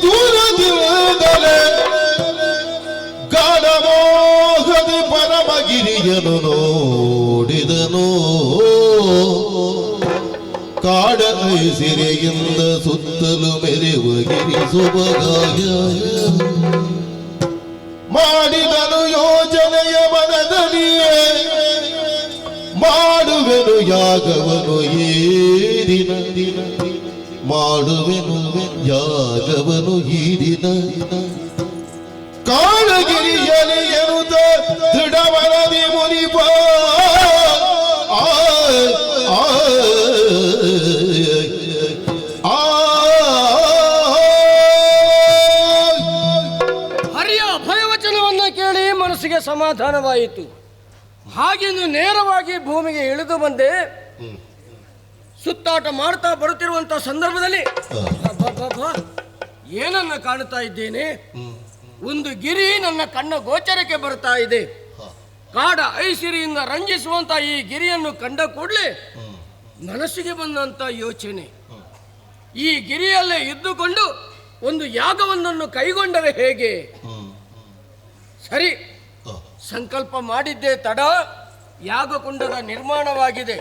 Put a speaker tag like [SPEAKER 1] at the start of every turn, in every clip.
[SPEAKER 1] ದೂರದಿಂದಲೇ ಗಾಢಮೋಹದಿ ಪರಮಗಿರಿಯನು ನೋಡಿದನು. ಕಾಡ ಐಸಿರೆಯಿಂದ ಸುತ್ತಲೂ ಮೆರೆವ ಗಿರಿ ಸೊಬಗಾಯ ಮಾಡಿದನು ಯೋಜನೆಯ ಮನದಲ್ಲಿಯೇ ಮಾಡುವೆನು ಯಾಗವನು ಈ ದಿನ ಮಾಡುವೆನು ಯಾಗವನು ಈ ದಿನ ಕಾಳಗಿರಿಯಲಿ ಎನ್ನುತ್ತ ದೃಢವನದಿ ಮುನಿಪ
[SPEAKER 2] ಹರಿಯ ಭಯವಚನವನ್ನು ಕೇಳಿ ಮನಸ್ಸಿಗೆ ಸಮಾಧಾನವಾಯಿತು. ಹಾಗೆಂದು ನೇರವಾಗಿ ಭೂಮಿಗೆ ಇಳಿದು ಬಂದೆ. ಸುತ್ತಾಟ ಮಾಡ್ತಾ ಬರುತ್ತಿರುವಂತಹ ಸಂದರ್ಭದಲ್ಲಿ ಏನನ್ನ ಕಾಣುತ್ತಾ ಇದ್ದೇನೆ. ಒಂದು ಗಿರಿ ನನ್ನ ಕಣ್ಣ ಗೋಚರಕ್ಕೆ ಬರ್ತಾ ಇದೆ. ಕಾಡ ಐಸಿರಿಯಿಂದ ರಂಜಿಸುವಂತ ಈ ಗಿರಿಯನ್ನು ಕಂಡ ಕೂಡಲೇ ಮನಸ್ಸಿಗೆ ಬಂದಂತ ಯೋಚನೆ, ಈ ಗಿರಿಯಲ್ಲೇ ಇದ್ದುಕೊಂಡು ಒಂದು ಯಾಗವನ್ನನ್ನು ಕೈಗೊಂಡರೆ ಹೇಗೆ? ಸರಿ, ಸಂಕಲ್ಪ ಮಾಡಿದ್ದೇ ತಡ, ಯಾಗಕುಂಡದ ನಿರ್ಮಾಣವಾಗಿದೆ.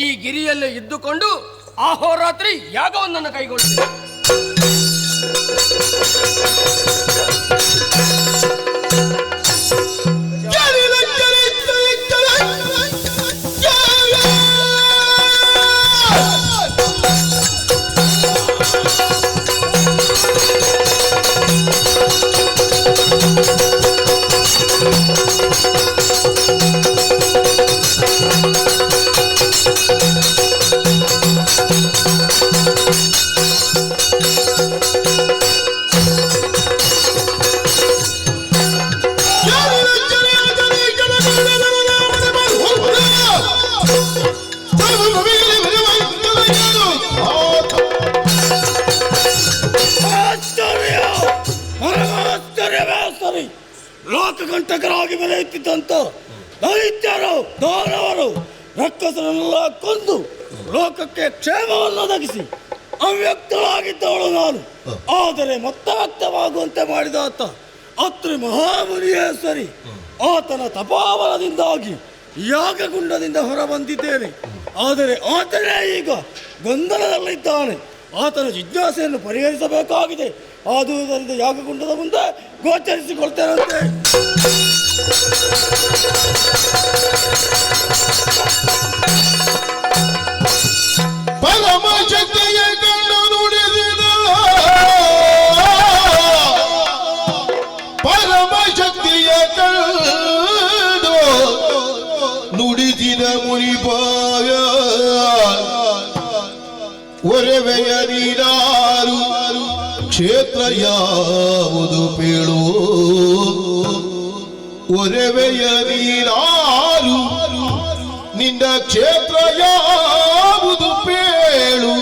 [SPEAKER 2] ಈ ಗಿರಿಯಲ್ಲೇ ಇದ್ದುಕೊಂಡು ಅಹೋರಾತ್ರಿ ಯಾಗವನ್ನನ್ನು ಕೈಗೊಂಡಿದೆ. ಲೋಕಕಂಟಕರಾಗಿ ಬೆಳೆಯುತ್ತಿದ್ದಂತ ದೈತ್ಯರು ದಾನವರು ರಕ್ಕಸರನ್ನೆಲ್ಲ ಕೊಂದು ಲೋಕಕ್ಕೆ ಕ್ಷೇಮವನ್ನು ಒದಗಿಸಿ ಅವ್ಯಕ್ತಳಾಗಿದ್ದವಳು ನಾನು. ಆದರೆ ಮತ್ತೆ ವ್ಯಕ್ತವಾಗುವಂತೆ ಮಾಡಿದ ಆತ ಅತ್ರಿ ಮಹಾಮುನಿಯೇ ಸರಿ. ಆತನ ತಪಾಬಲದಿಂದಾಗಿ ಯಾಗಗುಂಡದಿಂದ ಹೊರಬಂದಿದ್ದೇನೆ. ಆದರೆ ಆತನೇ ಈಗ ಗೊಂದಲದಲ್ಲಿದ್ದಾನೆ. ಆತನ ಜಿಜ್ಞಾಸೆಯನ್ನು ಪರಿಹರಿಸಬೇಕಾಗಿದೆ. ಆದುದರಿಂದ ಯಾಗಗುಂಡದ ಮುಂದೆ ಗೋಚರಿಸಿಕೊಳ್ತೇನಂತೆ.
[SPEAKER 1] ಪರಮ ಶಕ್ತಿಯ ಕಂಡು ನುಡಿದಿದ ಪರಮ ಶಕ್ತಿಯ ಕಂಡು ನುಡಿದಿದ ಮುನಿಪಾಯ ಒರವೆಯ ನೀರಾರು ಕ್ಷೇತ್ರ ಯಾವುದು ಪೇಳು ಒರವೆಯ ನೀರಾರು ನಿನ್ನ ಕ್ಷೇತ್ರ ಯಾವುದು ಪೇಳು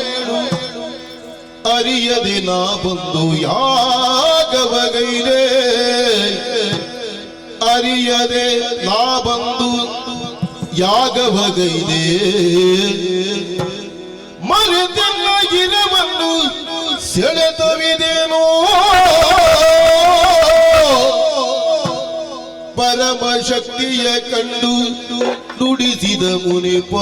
[SPEAKER 1] ಅರಿಯದೆ ನಾ ಬಂದು ಯಾಗವಗೈದೆ ಅರಿಯದೆ ನಾ ಬಂದು ಯಾಗವಗೈದೆ ಮರೆತೆಲ್ಲ ಗಿರವನ್ನು ಸೆಳೆತವಿದೇನೋ ಪರಮ ಶಕ್ತಿಯ ಕಂಡು ನುಡಿಸಿದ ಮುನಿಪ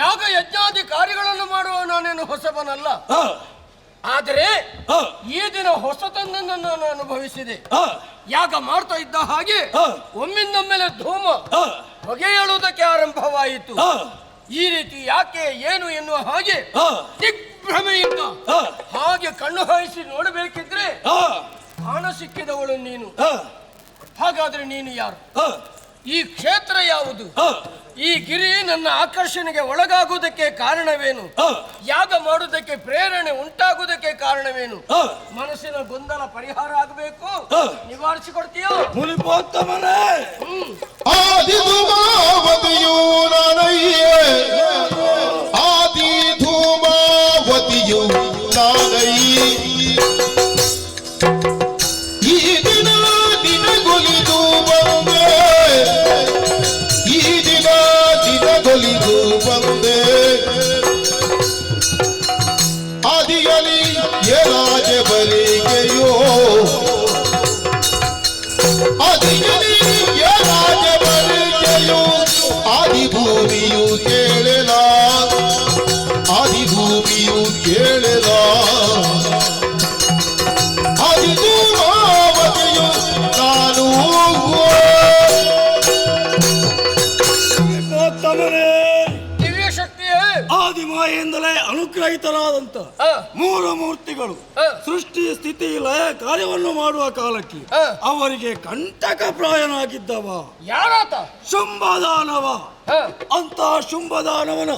[SPEAKER 2] ಯಾಗ ಯಜ್ಞಾದಿ ಕಾರ್ಯಗಳನ್ನು ಮಾಡುವ ನಾನೇನು ಹೊಸಬನಲ್ಲ. ಆದರೆ ಈ ದಿನ ಹೊಸತನನ್ನು ನಾನು ಅನುಭವಿಸಿದೆ. ಯಾಗ ಮಾಡ್ತಾ ಇದ್ದ ಹಾಗೆ ಒಮ್ಮಿಂದೊಮ್ಮೆಲೆ ಧೂಮ ಹೊಗೆ ಏಳುವುದಕ್ಕೆ ಆರಂಭವಾಯಿತು. ಈ ರೀತಿ ಯಾಕೆ ಏನು ಎನ್ನುವ ಹಾಗೆ ದಿಗ್ಭ್ರಮೆಯಿಂದ ಹಾಗೆ ಕಣ್ಣು ಹಾಯಿಸಿ ನೋಡಬೇಕಿದ್ರೆ ಕಾಣ ಸಿಕ್ಕಿದವಳು ನೀನು. ಹಾಗಾದ್ರೆ ನೀನು ಯಾರು? ಈ ಕ್ಷೇತ್ರ ಯಾವುದು? ಈ ಗಿರಿ ನನ್ನ ಆಕರ್ಷಣೆಗೆ ಒಳಗಾಗುವುದಕ್ಕೆ ಕಾರಣವೇನು? ಯಾಗ ಮಾಡುವುದಕ್ಕೆ ಪ್ರೇರಣೆ ಉಂಟಾಗುವುದಕ್ಕೆ ಕಾರಣವೇನು? ಮನಸ್ಸಿನ ಗೊಂದಲ ಪರಿಹಾರ ಆಗಬೇಕು, ನಿವಾರಿಸಿಕೊಡ್ತೀಯೋ?
[SPEAKER 1] ಆದಿಧೂಮಾವತಿಯು ನಾನಯ್ಯೇ, ಆದಿಧೂಮಾವತಿಯು ನಾನಯ್ಯೇ. ಈ ದಿನ ದಿನಗೊಲಿದು ಬಂದೆ, ಈ ದಿನ ದಿನಗೊಲಿದು ಬಂದೆ. ಆದಿಯಲಿ ಏರಾಜ ಬರಿಗೆಯೋ, ಆದಿಯಲಿ ಏರಾಜ ಬರಿಗೆಯೋ. ಆದಿಭೂಮಿಯು ಕೇಳಲ, ಆದಿಭೂಮಿಯು ಕೇಳಲ. ಆದಿಧೂಮಾವತಿಯು ನಾನು
[SPEAKER 2] ದಿವ್ಯ ಶಕ್ತಿಯೇ,
[SPEAKER 3] ಆದಿಮಾಯಿಂದಲೇ ಅನುಗ್ರಹಿತರಾದಂತ ಮೂರು ಮೂರ್ತಿಗಳು ಸೃಷ್ಟಿ ಸ್ಥಿತಿ ಲಯ ಕಾರ್ಯವನ್ನು ಮಾಡುವ ಕಾಲಕ್ಕೆ ಅವರಿಗೆ ಕಂಟಕಪ್ರಾಯನಾಗಿದ್ದವ
[SPEAKER 2] ಯಾರಾತ?
[SPEAKER 3] ಶುಂಭದಾನವ. ಅಂತ ಶುಂಭದಾನವನ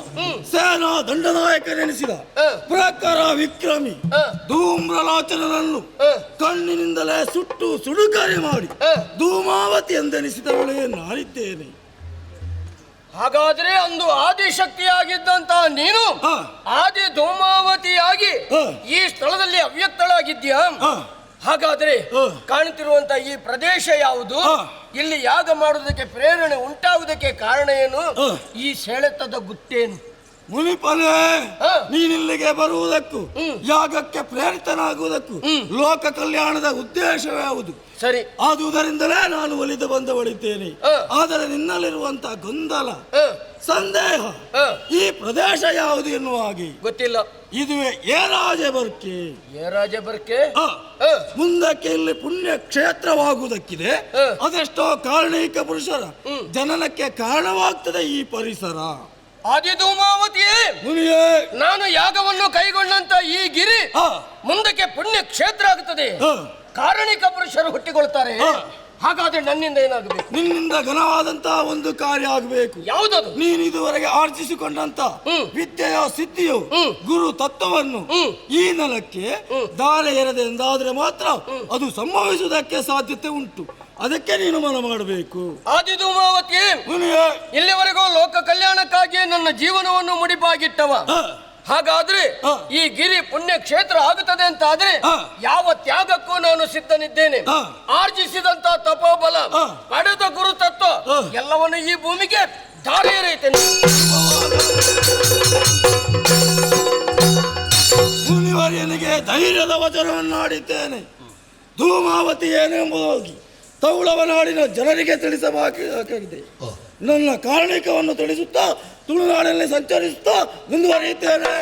[SPEAKER 3] ಸೇನಾ ದಂಡನಾಯಕನೆನಿಸಿದ ಪ್ರಖರ ವಿಕ್ರಮಿ ಧೂಮ್ರಲಾಚನನನ್ನು ಕಣ್ಣಿನಿಂದಲೇ ಸುಟ್ಟು ಸುಡುಗರೆ ಮಾಡಿ ಧೂಮಾವತಿ ಎಂದೆನಿಸಿದವಳೇ ನಾನಿದ್ದೇನೆ.
[SPEAKER 2] ಹಾಗಾದ್ರೆ ಅಂದು ಆದಿಶಕ್ತಿಯಾಗಿದ್ದಂತ ನೀನು ಆದಿ ಧೂಮಾವತಿಯಾಗಿ ಈ ಸ್ಥಳದಲ್ಲಿ ಅವ್ಯಕ್ತಳಾಗಿದ್ಯಾ? ಹಾಗಾದ್ರೆ ಕಾಣುತ್ತಿರುವಂತ ಈ ಪ್ರದೇಶ ಯಾವುದು? ಇಲ್ಲಿ ಯಾಗ ಮಾಡುವುದಕ್ಕೆ ಪ್ರೇರಣೆ ಉಂಟಾಗುವುದಕ್ಕೆ ಕಾರಣ ಏನು? ಈ ಸೆಳೆತದ ಗುಟ್ಟೇನು?
[SPEAKER 3] ಮುನಿಪನೇ, ನೀನಿಲ್ಲಿಗೆ ಬರುವುದಕ್ಕೂ ಯಾಗಕ್ಕೆ ಪ್ರೇರಿತನಾಗುವುದಕ್ಕೂ ಲೋಕ ಕಲ್ಯಾಣದ ಉದ್ದೇಶವೇ ಯಾವುದು?
[SPEAKER 2] ಸರಿ,
[SPEAKER 3] ಆದುದರಿಂದಲೇ ನಾನು ಒಲಿದು ಬಂದವಳಿದ್ದೇನೆ. ಆದರೆ ನಿನ್ನಲ್ಲಿರುವಂತಹ ಗೊಂದಲ ಸಂದೇಹ ಈ ಪ್ರದೇಶ ಯಾವುದು ಎನ್ನುವ ಹಾಗೆ
[SPEAKER 2] ಗೊತ್ತಿಲ್ಲ.
[SPEAKER 3] ಇದುವೇ ಏರಾಜಬರ್ಕೆ.
[SPEAKER 2] ಏರಾಜಬರ್ಕೆ
[SPEAKER 3] ಮುಂದಕ್ಕೆ ಇಲ್ಲಿ ಪುಣ್ಯ ಕ್ಷೇತ್ರವಾಗುವುದಕ್ಕಿದೆ. ಅದೆಷ್ಟೋ ಕಾರಣೀಕ ಪುರುಷರ ಜನನಕ್ಕೆ ಕಾರಣವಾಗ್ತದೆ ಈ ಪರಿಸರ.
[SPEAKER 2] ಆದಿಧೂಮಾವತಿಯೇ, ನಾನು ಯಾಗವನ್ನು ಕೈಗೊಂಡಂತ ಈ ಗಿರಿ ಮುಂದಕ್ಕೆ ಪುಣ್ಯ ಕ್ಷೇತ್ರ ಆಗುತ್ತದೆ. ಕಾರಣಿಕ ಪುರುಷರು ಹುಟ್ಟಿಕೊಳ್ತಾರೆ. ಹಾಗಾದ್ರೆ ನನ್ನಿಂದ ಏನಾಗಬೇಕು?
[SPEAKER 3] ನಿನ್ನಿಂದ ಘನವಾದಂತಹ ಒಂದು ಕಾರ್ಯ ಆಗಬೇಕು.
[SPEAKER 2] ಯಾವುದದು?
[SPEAKER 3] ನೀನು ಇದುವರೆಗೆ ಆರ್ಜಿಸಿಕೊಂಡಂತ ವಿದ್ಯೆಯ ಸಿದ್ಧಿಯು ಗುರು ತತ್ವವನ್ನು ಈ ನೆಲಕ್ಕೆ ದಾರೆ ಎರೆದೆ ಎಂದಾದ್ರೆ ಮಾತ್ರ ಅದು ಸಂಭವಿಸುವುದಕ್ಕೆ ಸಾಧ್ಯತೆ ಉಂಟು. ಅದಕ್ಕೆ ನೀನು ಮನ ಮಾಡಬೇಕು.
[SPEAKER 2] ಆದಿಧೂಮಾವತಿ, ಇಲ್ಲಿವರೆಗೂ ಲೋಕ ಕಲ್ಯಾಣಕ್ಕಾಗಿ ನನ್ನ ಜೀವನವನ್ನು ಮುಡಿಪಾಗಿಟ್ಟವ. ಹಾಗಾದ್ರೆ ಈ ಗಿರಿ ಪುಣ್ಯ ಕ್ಷೇತ್ರ ಆಗುತ್ತದೆ ಅಂತ ಆದ್ರೆ ಯಾವ ತ್ಯಾಗಕ್ಕೂ ನಾನು ಸಿದ್ಧನಿದ್ದೇನೆ. ಆರ್ಜಿಸಿದಂತ ತಪೋಬಲ, ಪಡೆದ ಗುರು ತತ್ವ ಎಲ್ಲವನ್ನು ಈ ಭೂಮಿಗೆ ದಾರಿ ಎರೆಯುತ್ತೇನೆ.
[SPEAKER 3] ಮುನಿವರ್ಯನಿಗೆ ಧೈರ್ಯದ ವಚನವನ್ನಾಡಿದ್ದೇನೆ. ಧೂಮಾವತಿ ಏನೆಂಬುದಾಗಿ ತೌಳವ ನಾಡಿನ ಜನರಿಗೆ ತಿಳಿಸಬೇಕಾಗಿದೆ. ನನ್ನ ಕಾರಣಿಕವನ್ನು ತಿಳಿಸುತ್ತಾ ತುಳುನಾಡಿನಲ್ಲಿ ಸಂಚರಿಸುತ್ತಾ ಮುಂದುವರಿಯುತ್ತೇನೆ.